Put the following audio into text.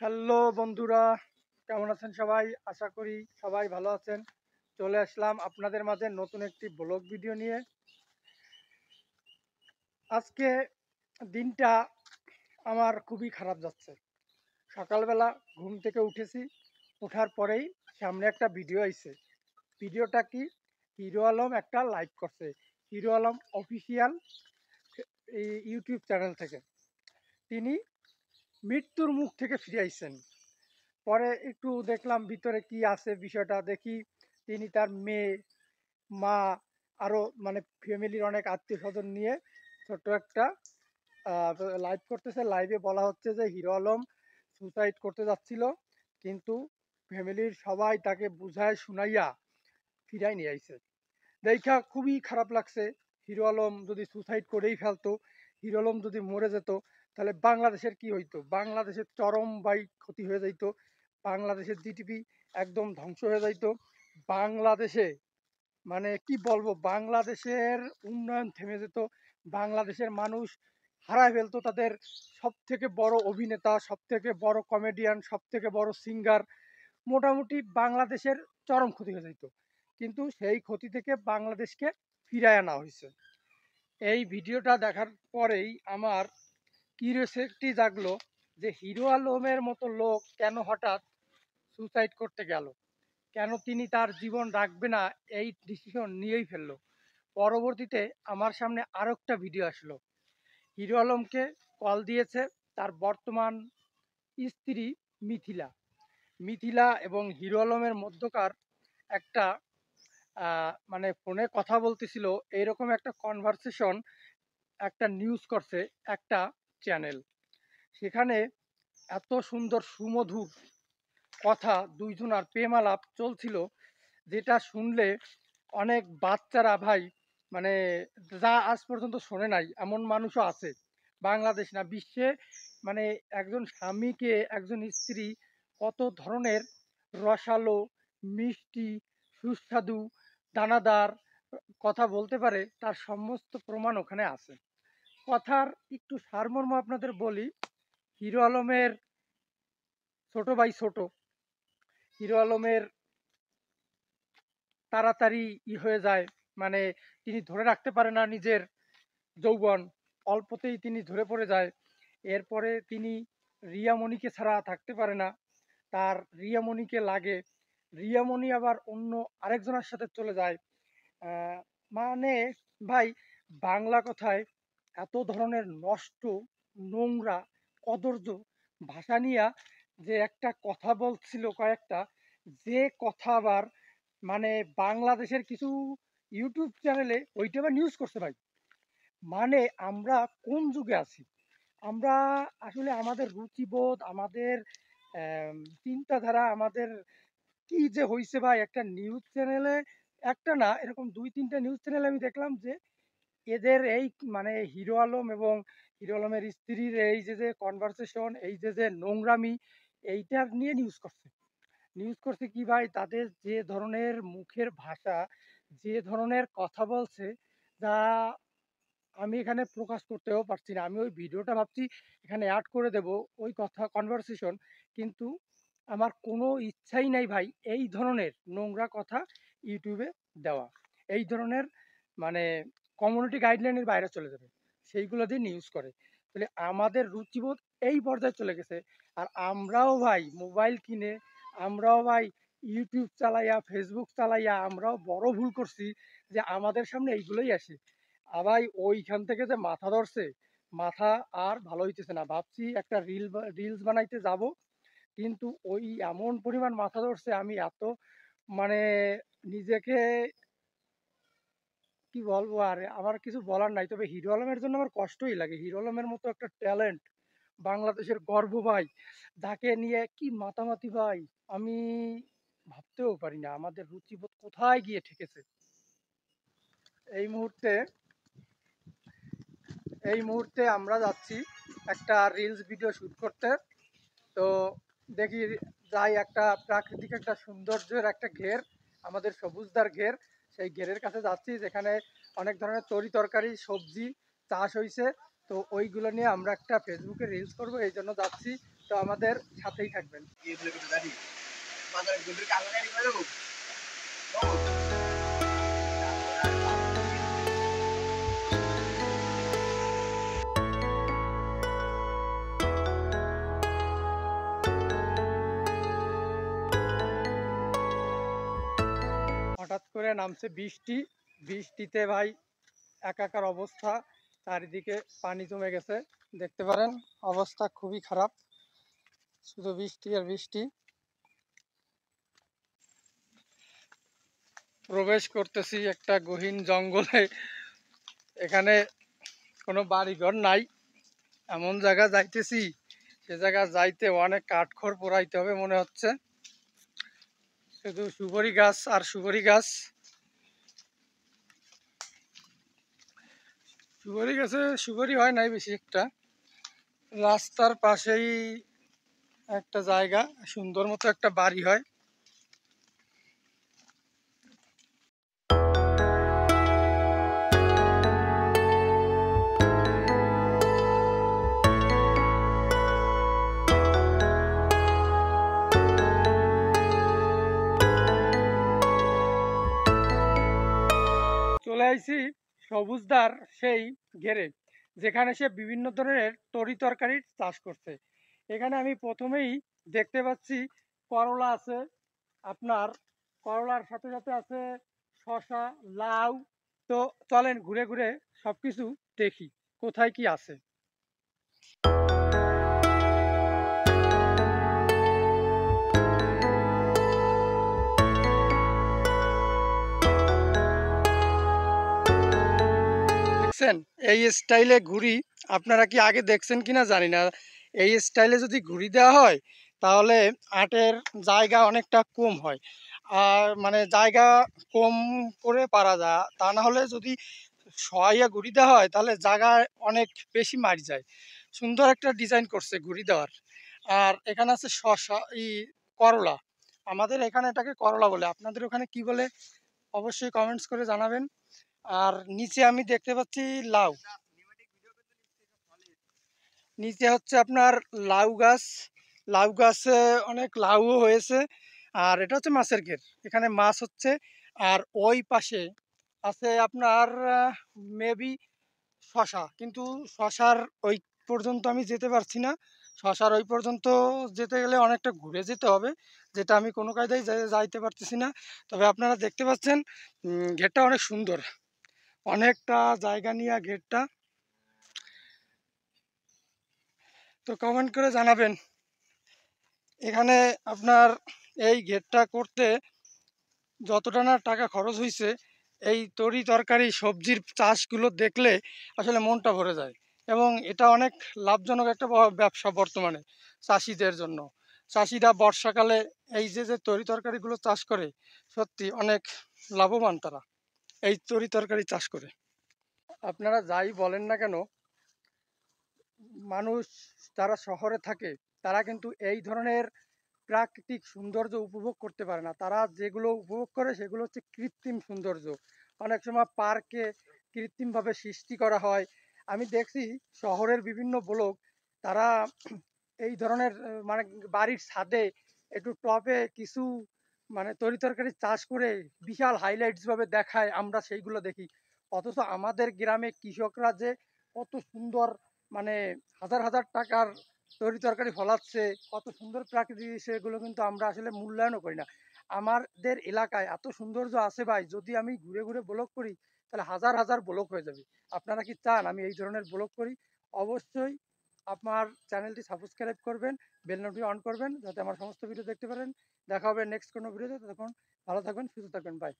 Hello বন্ধুরা, কেমন আছেন সবাই? আশা করি সবাই ভালো আছেন। চলে আসলাম আপনাদের মাঝে নতুন একটি ব্লগ ভিডিও নিয়ে। আজকে দিনটা আমার খুবই খারাপ যাচ্ছে। সকালবেলা ঘুম থেকে উঠেছি, ওঠার পরেই সামনে একটা ভিডিও আইছে। ভিডিওটা কি? হিরো আলম একটা লাইভ করছে। হিরো আলম অফিসিয়াল এই ইউটিউব চ্যানেল থেকে। তিনি মৃত্যুর মুখ থেকে ফিরে আইছেন। পরে একটু দেখলাম ভিতরে কি আছে বিষয়টা দেখি। তিনি তার মেয়ে, মা, আরো মানে ফ্যামিলির অনেক আত্মীয় স্বজন নিয়ে ছোট্ট একটা লাইভ করতেছে। লাইভে বলা হচ্ছে যে হিরো আলম সুসাইড করতে যাচ্ছিল, কিন্তু ফ্যামিলির সবাই তাকে বুঝায় শুনাইয়া ফিরাই নিয়ে আইছে। দেখা খুবই খারাপ লাগছে। হিরো আলম যদি সুসাইড করেই ফেলতো, হিরো আলম যদি মরে যেত, তাহলে বাংলাদেশের কি হইতো? বাংলাদেশের চরম ক্ষতি হয়ে যাইতো। বাংলাদেশের জিডিপি একদম ধ্বংস হয়ে যাইতো। বাংলাদেশে মানে কি বলবো, বাংলাদেশের উন্নয়ন থেমে যেত। বাংলাদেশের মানুষ হারায় ফেলতো তাদের সব থেকে বড় অভিনেতা, সব থেকে বড় কমেডিয়ান, সব থেকে বড় সিঙ্গার। মোটামুটি বাংলাদেশের চরম ক্ষতি হয়ে যেত। কিন্তু সেই ক্ষতি থেকে বাংলাদেশকে ফিরায় আনা হয়েছে। এই ভিডিওটা দেখার পরেই আমার কিউরিওসিটি জাগলো যে হিরো আলমের মতো লোক কেন হঠাৎ সুসাইড করতে গেল, কেন তিনি তার জীবন রাখবে না এই ডিসিশন নিয়েই ফেললো। পরবর্তীতে আমার সামনে আরও একটা ভিডিও আসলো। হিরো আলমকে কল দিয়েছে তার বর্তমান স্ত্রী মিথিলা। মিথিলা এবং হিরো আলমের মধ্যকার একটা মানে ফোনে কথা বলতেছিল, এইরকম একটা কনভারসেশন একটা নিউজ করছে একটা চ্যানেল। সেখানে এত সুন্দর সুমধুর কথা দুইজনার প্রেমালাপ চলছিল, যেটা শুনলে অনেক বাচ্চারা ভাই মানে যা আজ পর্যন্ত শোনে নাই এমন মানুষও আছে। বাংলাদেশ না, বিশ্বে মানে একজন স্বামীকে একজন স্ত্রী কত ধরনের রসালো, মিষ্টি, সুস্বাদু, দানাদার কথা বলতে পারে তার সমস্ত প্রমাণ ওখানে আছে। কথার একটু সারমর্ম আপনাদের বলি। হিরো আলমের ছোট ভাই ছোট, হিরো আলমের তাড়াতাড়ি হয়ে যায়, মানে তিনি ধরে রাখতে পারে না নিজের যৌবন, অল্পতেই তিনি ধরে পড়ে যায়। এরপরে তিনি রিয়ামণিকে ছাড়া থাকতে পারে না, তার রিয়ামণিকে লাগে। রিয়ামণি আবার অন্য আরেকজনের সাথে চলে যায়। আহ, মানে ভাই, বাংলা কথায় এত ধরনের নষ্ট, নোংরা, কদর্য ভাষা নিয়ে যে একটা কথা বলছিল কয়েকটা, যে কথা আবার মানে বাংলাদেশের কিছু ইউটিউব চ্যানেলে ওইটা আবার নিউজ করছে ভাই। মানে আমরা কোন যুগে আছি? আমরা আসলে আমাদের রুচিবোধ, আমাদের চিন্তাধারা, আমাদের কি যে হইছে ভাই, একটা নিউজ চ্যানেলে একটা না, এরকম ২-৩টা নিউজ চ্যানেলে আমি দেখলাম যে এদের এই মানে হিরো আলম এবং হিরো আলমের স্ত্রীর এই যে কনভারসেশন, এই যে নোংরামি, এইটার নিয়ে নিউজ করছে। নিউজ করছে কি ভাই, তাদের যে ধরনের মুখের ভাষা, যে ধরনের কথা বলছে, যা আমি এখানে প্রকাশ করতেও পারছি না। আমি ওই ভিডিওটা ভাবছি এখানে অ্যাড করে দেব, ওই কথা কনভারসেশন, কিন্তু আমার কোনো ইচ্ছাই নাই ভাই এই ধরনের নোংরা কথা ইউটিউবে দেওয়া। এই ধরনের মানে কমিউনিটি গাইডলাইনের বাইরে চলে যাবে, সেইগুলো দিয়ে নিউজ করে। তাহলে আমাদের রুচিবোধ এই পর্যায়ে চলে গেছে। আর আমরাও ভাই মোবাইল কিনে, আমরাও ভাই ইউটিউব চালাইয়া, ফেসবুক চালাইয়া আমরাও বড় ভুল করছি যে আমাদের সামনে এইগুলোই আসে। ভাই ওইখান থেকে যে মাথা ধরছে, মাথা আর ভালো হইতেছে না। ভাবছি একটা রিলস বানাইতে যাব, কিন্তু ওই এমন পরিমাণ মাথা ধরছে, আমি এত মানে নিজেকে কি বলবো, আর আমার কিছু বলার নাই। তবে হিরো আলমের জন্য আমার কষ্টই লাগে। হিরো আলমের মতো একটা ট্যালেন্ট, বাংলাদেশের গর্ব ভাই, যাকে নিয়ে কি মাতামাতি ভাই, আমি ভাবতেও পারি না আমাদের রুচিবোধ কোথায় গিয়ে ঠেকেছে। এই মুহূর্তে এই মুহূর্তে আমরা যাচ্ছি একটা রিলস ভিডিও শ্যুট করতে। তো দেখি যাই, একটা প্রাকৃতিক একটা সৌন্দর্যের একটা ঘের, আমাদের সবুজদার ঘের, সেই ঘেরের কাছে যাচ্ছি যেখানে অনেক ধরনের তরি তরকারি সবজি চাষ হয়েছে। তো ওইগুলো নিয়ে আমরা একটা ফেসবুকে রিলস করব, এই জন্য যাচ্ছি। তো আমাদের সাথেই থাকবেন। হঠাৎ করে নামছে বৃষ্টি, বৃষ্টিতে ভাই একাকার অবস্থা, চারিদিকে পানি জমে গেছে, দেখতে পারেন অবস্থা খুবই খারাপ, শুধু বৃষ্টি আর বৃষ্টি। প্রবেশ করতেছি একটা গহীন জঙ্গলে, এখানে কোনো বাড়িঘর নাই, এমন জায়গা যাইতেছি সে জায়গা যাইতে অনেক কাঠখড় পোড়াইতে হবে মনে হচ্ছে, শুধু সুপারি গাছ আর সুপারি গাছ। সুপারি গাছে সুপারি হয় নাই বেশি একটা। রাস্তার পাশেই একটা জায়গা, সুন্দর মতো একটা বাড়ি হয়। চলে আইছি সবুজদার সেই ঘেরে, যেখানে সে বিভিন্ন ধরনের তরি তরকারির চাষ করছে। এখানে আমি প্রথমেই দেখতে পাচ্ছি করলা আছে, আপনার করলার সাথে সাথে আছে শসা, লাউ। তো চলেন ঘুরে ঘুরে সবকিছু দেখি কোথায় কি আছে। দেখছেন এই স্টাইলে ঘুড়ি, আপনারা কি আগে দেখছেন কিনা জানি না। এই স্টাইলে যদি ঘুড়ি দেওয়া হয় তাহলে আটের জায়গা অনেকটা কম হয়, আর মানে জায়গা কম করে পারা যায়। তা না হলে যদি সহাইয়া ঘুড়ি দেওয়া হয় তাহলে জায়গা অনেক বেশি মারি যায়। সুন্দর একটা ডিজাইন করছে ঘুড়ি দেওয়ার। আর এখানে আছে শসা, করলা। আমাদের এখানে এটাকে করলা বলে, আপনাদের ওখানে কি বলে অবশ্যই কমেন্টস করে জানাবেন। আর নিচে আমি দেখতে পাচ্ছি লাউ, নিচে হচ্ছে আপনার লাউ গাছ। লাউ গাছে অনেক লাউও হয়েছে। আর এটা হচ্ছে মাছের ঘের, এখানে মাছ হচ্ছে। আর ওই পাশে আছে আপনার মেবি শশা, কিন্তু শশার ওই পর্যন্ত আমি যেতে পারছি না। শশার ওই পর্যন্ত যেতে গেলে অনেকটা ঘুরে যেতে হবে, যেটা আমি কোনো কায়দায় যাইতে পারতেছি না। তবে আপনারা দেখতে পাচ্ছেন ঘেরটা অনেক সুন্দর, অনেকটা জায়গা নিয়ে ঘেরটা। তো কমেন্ট করে জানাবেন এখানে আপনার এই ঘেরটা করতে যতটা না টাকা খরচ হয়েছে, এই তরি তরকারি সবজির চাষগুলো দেখলে আসলে মনটা ভরে যায়। এবং এটা অনেক লাভজনক একটা ব্যবসা বর্তমানে চাষিদের জন্য। চাষিরা বর্ষাকালে এই যে যে তরি তরকারিগুলো চাষ করে, সত্যি অনেক লাভবান তারা এই তরি তরকারি চাষ করে। আপনারা যাই বলেন না কেন, মানুষ যারা শহরে থাকে তারা কিন্তু এই ধরনের প্রাকৃতিক সৌন্দর্য উপভোগ করতে পারে না। তারা যেগুলো উপভোগ করে সেগুলো হচ্ছে কৃত্রিম সৌন্দর্য। অনেক সময় পার্কে কৃত্রিমভাবে সৃষ্টি করা হয়। আমি দেখছি শহরের বিভিন্ন ব্লগ, তারা এই ধরনের মানে বাড়ির ছাদে একটু টবে কিছু মানে তরি তরকারি চাষ করে বিশাল হাইলাইটস ভাবে দেখায়, আমরা সেইগুলো দেখি। অথচ আমাদের গ্রামে কৃষকরা যে কত সুন্দর মানে হাজার হাজার টাকার তরি তরকারি ফলাচ্ছে, কত সুন্দর প্রাকৃতিক সেগুলো কিন্তু আমরা আসলে মূল্যায়নও করি না। আমাদের এলাকায় এত সৌন্দর্য আছে ভাই, যদি আমি ঘুরে ঘুরে ব্লগ করি তাহলে হাজার হাজার ব্লগ হয়ে যাবে। আপনারা কি চান আমি এই ধরনের ব্লগ করি? অবশ্যই আমার চ্যানেলটি সাবস্ক্রাইব করবেন, বেল নোটি অন করবেন যাতে আমার সমস্ত ভিডিও দেখতে পারেন। দেখা হবে নেক্সট কোনো ভিডিওতে, তখন ভালো থাকবেন, সুস্থ থাকবেন, বাই।